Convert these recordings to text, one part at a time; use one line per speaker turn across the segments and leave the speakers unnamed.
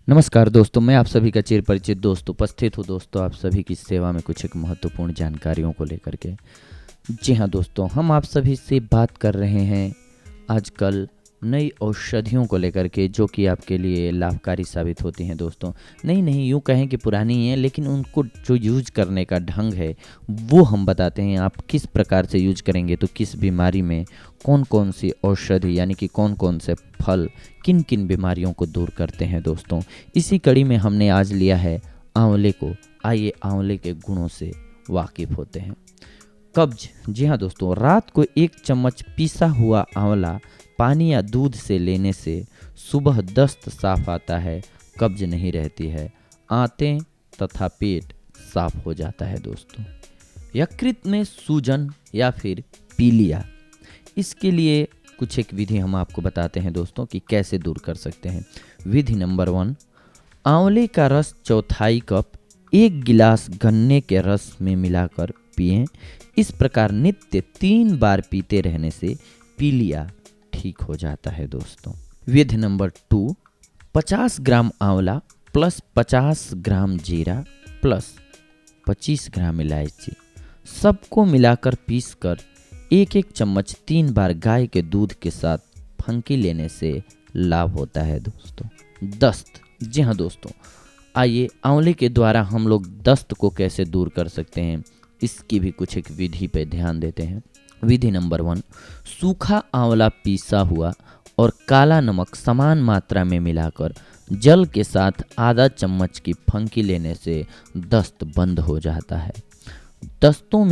नमस्कार दोस्तों, मैं आप सभी का चिर परिचित दोस्त उपस्थित हूँ। दोस्तों, आप सभी की सेवा में कुछ एक महत्वपूर्ण जानकारियों को लेकर के। जी हाँ दोस्तों, हम आप सभी से बात कर रहे हैं आजकल नई औषधियों को लेकर के, जो कि आपके लिए लाभकारी साबित होती हैं दोस्तों। नहीं यूँ कहें कि पुरानी ही हैं, लेकिन उनको जो यूज करने का ढंग है वो हम बताते हैं। आप किस प्रकार से यूज करेंगे तो किस बीमारी में कौन कौन सी औषधि यानी कि कौन कौन से फल किन किन बीमारियों को दूर करते हैं दोस्तों। इसी कड़ी में हमने आज लिया है आंवले को। आइए आंवले के गुणों से वाकिफ होते हैं। कब्ज, जी हाँ दोस्तों, रात को 1 चम्मच पिसा हुआ आंवला पानी या दूध से लेने से सुबह दस्त साफ आता है, कब्ज नहीं रहती है, आंतें तथा पेट साफ हो जाता है दोस्तों। यकृत में सूजन या फिर पीलिया, इसके लिए कुछ एक विधि हम आपको बताते हैं दोस्तों कि कैसे दूर कर सकते हैं। विधि नंबर 1, आंवले का रस चौथाई कप 1 गिलास गन्ने के रस में मिलाकर पिएं। इस प्रकार नित्य 3 बार पीते रहने से पीलिया ठीक हो जाता है दोस्तों। विधि नंबर 2, 50 ग्राम आंवला प्लस 50 ग्राम जीरा प्लस 25 ग्राम इलायची सबको मिलाकर पीसकर 1-1 चम्मच 3 बार गाय के दूध के साथ फंकी लेने से लाभ होता है दोस्तों। दस्त, जी हाँ दोस्तों, आइए आंवले के द्वारा हम लोग दस्त को कैसे दूर कर सकते हैं, इसकी भी कुछ एक विधि पे ध्यान देते हैं। विधि नंबर 1, सूखा आंवला पीसा हुआ और काला नमक समान मात्रा में मिलाकर जल के साथ आधा चम्मच की फंकी लेने से दस्त बंद हो जाता है। दस्तों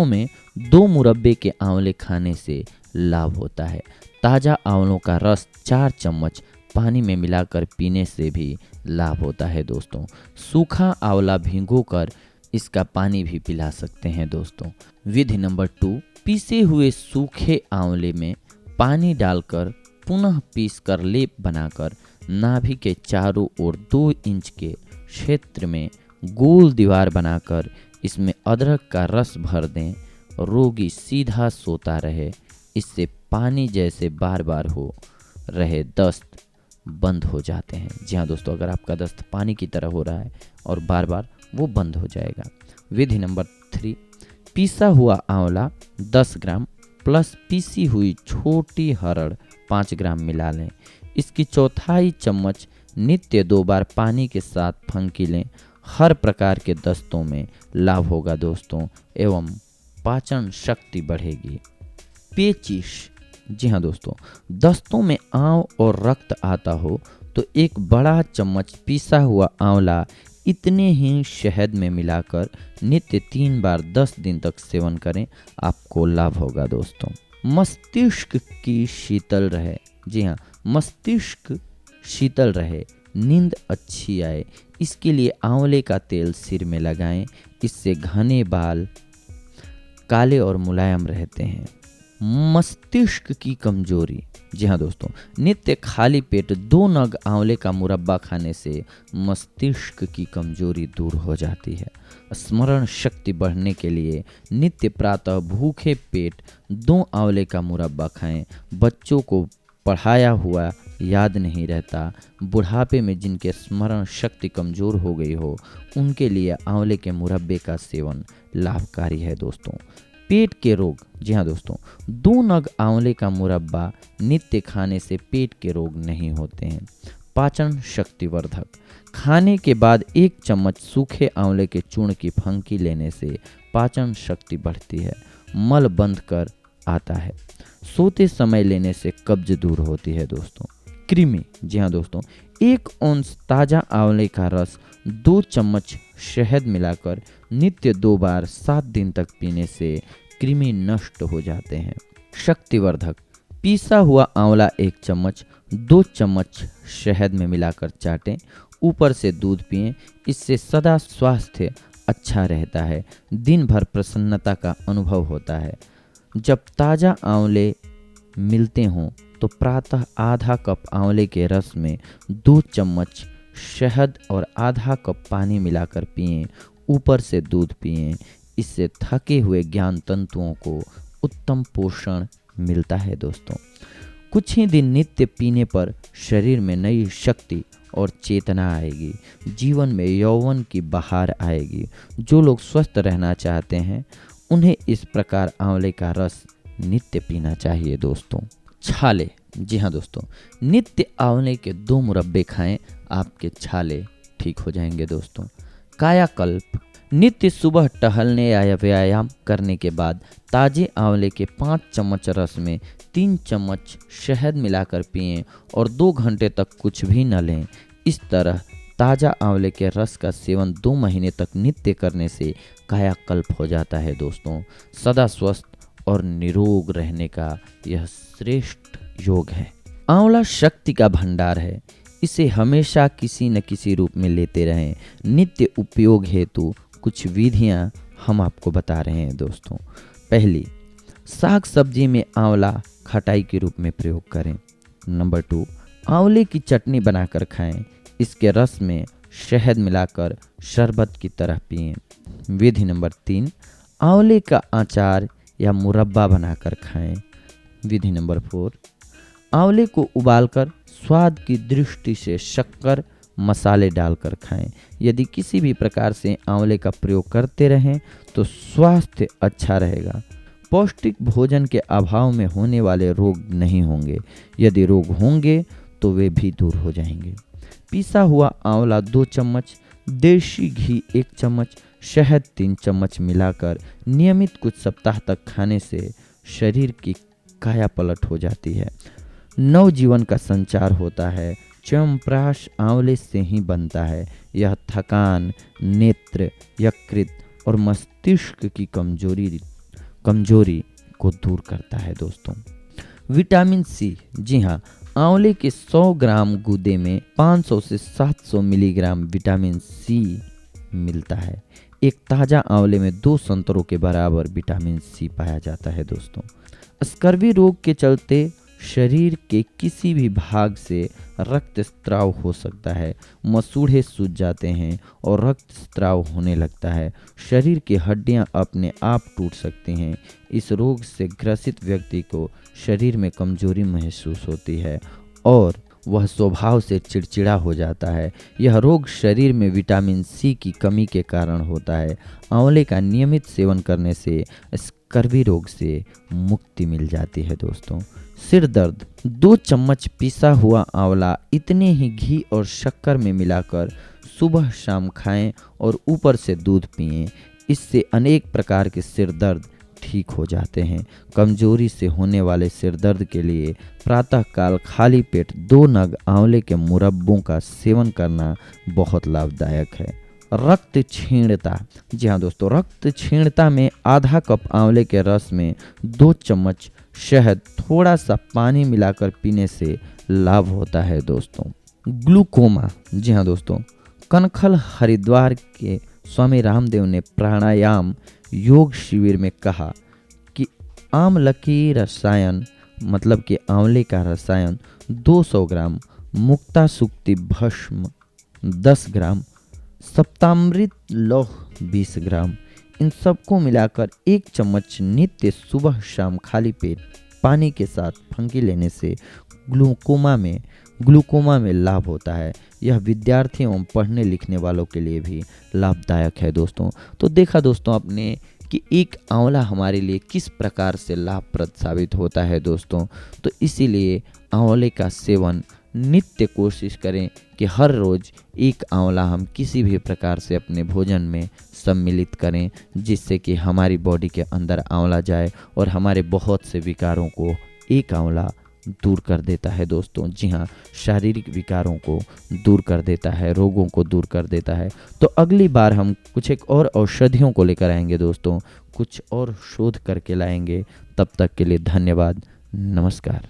में 2 मुरब्बे के आंवले खाने से लाभ होता है। ताज़ा आंवलों का रस 4 चम्मच पानी में मिलाकर पीने से भी लाभ होता है दोस्तों। सूखा आंवला भिगोकर इसका पानी भी पिला सकते हैं दोस्तों। विधि नंबर 2, पीसे हुए सूखे आंवले में पानी डालकर पुनः पीसकर लेप बनाकर नाभि के चारों ओर 2 इंच के क्षेत्र में गोल दीवार बनाकर इसमें अदरक का रस भर दें। रोगी सीधा सोता रहे, इससे पानी जैसे बार बार हो रहे दस्त बंद हो जाते हैं। जी हाँ दोस्तों, अगर आपका दस्त पानी की तरह हो रहा है और बार बार, वो बंद हो जाएगा। विधि नंबर 3, पीसा हुआ आंवला 10 ग्राम प्लस पीसी हुई छोटी हरड़ 5 ग्राम मिला लें। इसकी चौथाई चम्मच नित्य 2 बार पानी के साथ फंकी लें। हर प्रकार के दस्तों में लाभ होगा दोस्तों, एवं पाचन शक्ति बढ़ेगी। पेचिश, जी हाँ दोस्तों, दस्तों में आंव और रक्त आता हो तो 1 बड़ा चम्मच पीसा हुआ आंवला इतने ही शहद में मिलाकर नित्य 3 बार 10 दिन तक सेवन करें, आपको लाभ होगा दोस्तों। मस्तिष्क की शीतल रहे, जी हाँ, मस्तिष्क शीतल रहे, नींद अच्छी आए, इसके लिए आंवले का तेल सिर में लगाएं। इससे घने बाल काले और मुलायम रहते हैं। मस्तिष्क की कमजोरी, जी हाँ दोस्तों, नित्य खाली पेट 2 नग आंवले का मुरब्बा खाने से मस्तिष्क की कमजोरी दूर हो जाती है। स्मरण शक्ति बढ़ने के लिए नित्य प्रातः भूखे पेट 2 आंवले का मुरब्बा खाएं। बच्चों को पढ़ाया हुआ याद नहीं रहता, बुढ़ापे में जिनके स्मरण शक्ति कमजोर हो गई हो, उनके लिए आंवले के मुरब्बे का सेवन लाभकारी है दोस्तों। पेट के रोग, जी हाँ दोस्तों, 2 नग आंवले का मुरब्बा नित्य खाने से पेट के रोग नहीं होते हैं। पाचन शक्तिवर्धक, खाने के बाद 1 चम्मच सूखे आंवले के चूर्ण की फंकी लेने से पाचन शक्ति बढ़ती है, मल बंद कर आता है। सोते समय लेने से कब्ज दूर होती है दोस्तों। कृमि, जी हाँ दोस्तों, 1 औंस ताज़ा आंवले का रस 2 चम्मच शहद मिलाकर नित्य 2 बार 7 दिन तक पीने से कृमि नष्ट हो जाते हैं। शक्तिवर्धक, पीसा हुआ आंवला 1 चम्मच 2 चम्मच शहद में मिलाकर चाटें, ऊपर से दूध पिएं। इससे सदा स्वास्थ्य अच्छा रहता है, दिन भर प्रसन्नता का अनुभव होता है। जब ताज़ा आंवले मिलते हों तो प्रातः आधा कप आंवले के रस में 2 चम्मच शहद और आधा कप पानी मिलाकर पिएं, ऊपर से दूध पिएं। इससे थके हुए ज्ञान तंतुओं को उत्तम पोषण मिलता है दोस्तों। कुछ ही दिन नित्य पीने पर शरीर में नई शक्ति और चेतना आएगी, जीवन में यौवन की बहार आएगी। जो लोग स्वस्थ रहना चाहते हैं उन्हें इस प्रकार आंवले का रस नित्य पीना चाहिए दोस्तों। छाले, जी हाँ दोस्तों, नित्य आंवले के 2 मुरब्बे खाएं, आपके छाले ठीक हो जाएंगे दोस्तों। कायाकल्प, नित्य सुबह टहलने या व्यायाम करने के बाद ताजे आंवले के 5 चम्मच रस में 3 चम्मच शहद मिलाकर पिएं और 2 घंटे तक कुछ भी न लें। इस तरह ताज़ा आंवले के रस का सेवन 2 महीने तक नित्य करने से कायाकल्प हो जाता है दोस्तों। सदा स्वस्थ और निरोग रहने का यह श्रेष्ठ योग है। आंवला शक्ति का भंडार है, इसे हमेशा किसी न किसी रूप में लेते रहें। नित्य उपयोग हेतु कुछ विधियां हम आपको बता रहे हैं दोस्तों। पहली, साग सब्जी में आंवला खटाई के रूप में प्रयोग करें। नंबर 2, आंवले की चटनी बनाकर खाएं, इसके रस में शहद मिलाकर शरबत की तरह पिएं। विधि नंबर 3, आंवले का अचार या मुरब्बा बनाकर खाएं। विधि नंबर 4, आंवले को उबालकर स्वाद की दृष्टि से शक्कर मसाले डालकर खाएं। यदि किसी भी प्रकार से आंवले का प्रयोग करते रहें तो स्वास्थ्य अच्छा रहेगा। पौष्टिक भोजन के अभाव में होने वाले रोग नहीं होंगे, यदि रोग होंगे तो वे भी दूर हो जाएंगे। पिसा हुआ आंवला 2 चम्मच, देशी घी 1 चम्मच, शहद 3 चम्मच मिलाकर नियमित कुछ सप्ताह तक खाने से शरीर की काया पलट हो जाती है, नवजीवन का संचार होता है। च्यवनप्राश आंवले से ही बनता है। यह थकान, नेत्र, यकृत और मस्तिष्क की कमजोरी को दूर करता है दोस्तों। विटामिन सी, जी हाँ, आंवले के 100 ग्राम गूदे में 500 से 700 मिलीग्राम विटामिन सी मिलता है। एक ताज़ा आंवले में 2 संतरों के बराबर विटामिन सी पाया जाता है दोस्तों। स्कर्वी रोग के चलते शरीर के किसी भी भाग से रक्त स्त्राव हो सकता है, मसूड़े सूज जाते हैं और रक्त स्त्राव होने लगता है। शरीर की हड्डियां अपने आप टूट सकती हैं। इस रोग से ग्रसित व्यक्ति को शरीर में कमजोरी महसूस होती है और वह स्वभाव से चिड़चिड़ा हो जाता है। यह रोग शरीर में विटामिन सी की कमी के कारण होता है। आंवले का नियमित सेवन करने से स्कर्वी रोग से मुक्ति मिल जाती है दोस्तों। सिर दर्द, 2 चम्मच पिसा हुआ आंवला इतने ही घी और शक्कर में मिलाकर सुबह शाम खाएं और ऊपर से दूध पिएं। इससे अनेक प्रकार के सिर दर्द ठीक हो जाते हैं। कमजोरी से होने वाले सिर दर्द के लिए प्रातःकाल खाली पेट 2 नग आंवले के मुरब्बों का सेवन करना बहुत लाभदायक है। रक्त क्षीणता, जी हाँ दोस्तों, रक्त क्षीणता में आधा कप आंवले के रस में 2 चम्मच शहद, थोड़ा सा पानी मिलाकर पीने से लाभ होता है दोस्तों। ग्लूकोमा, जी हाँ दोस्तों, कनखल हरिद्वार के स्वामी रामदेव ने प्राणायाम योग शिविर में कहा कि आंवला की रसायन, मतलब कि आंवले का रसायन 200 ग्राम, मुक्तासुक्ति भस्म 10 ग्राम, सप्तामृत लौह 20 ग्राम, इन सबको मिलाकर 1 चम्मच नित्य सुबह शाम खाली पेट पानी के साथ फंकी लेने से ग्लूकोमा में लाभ होता है। यह विद्यार्थियों एवं पढ़ने लिखने वालों के लिए भी लाभदायक है दोस्तों। तो देखा दोस्तों आपने कि एक आंवला हमारे लिए किस प्रकार से लाभप्रद साबित होता है दोस्तों। तो इसीलिए आंवले का सेवन नित्य कोशिश करें कि हर रोज़ 1 आंवला हम किसी भी प्रकार से अपने भोजन में सम्मिलित करें, जिससे कि हमारी बॉडी के अंदर आंवला जाए और हमारे बहुत से विकारों को 1 आंवला दूर कर देता है दोस्तों। जी हाँ, शारीरिक विकारों को दूर कर देता है, रोगों को दूर कर देता है। तो अगली बार हम कुछ एक और औषधियों को लेकर आएंगे दोस्तों, कुछ और शोध करके लाएंगे। तब तक के लिए धन्यवाद, नमस्कार।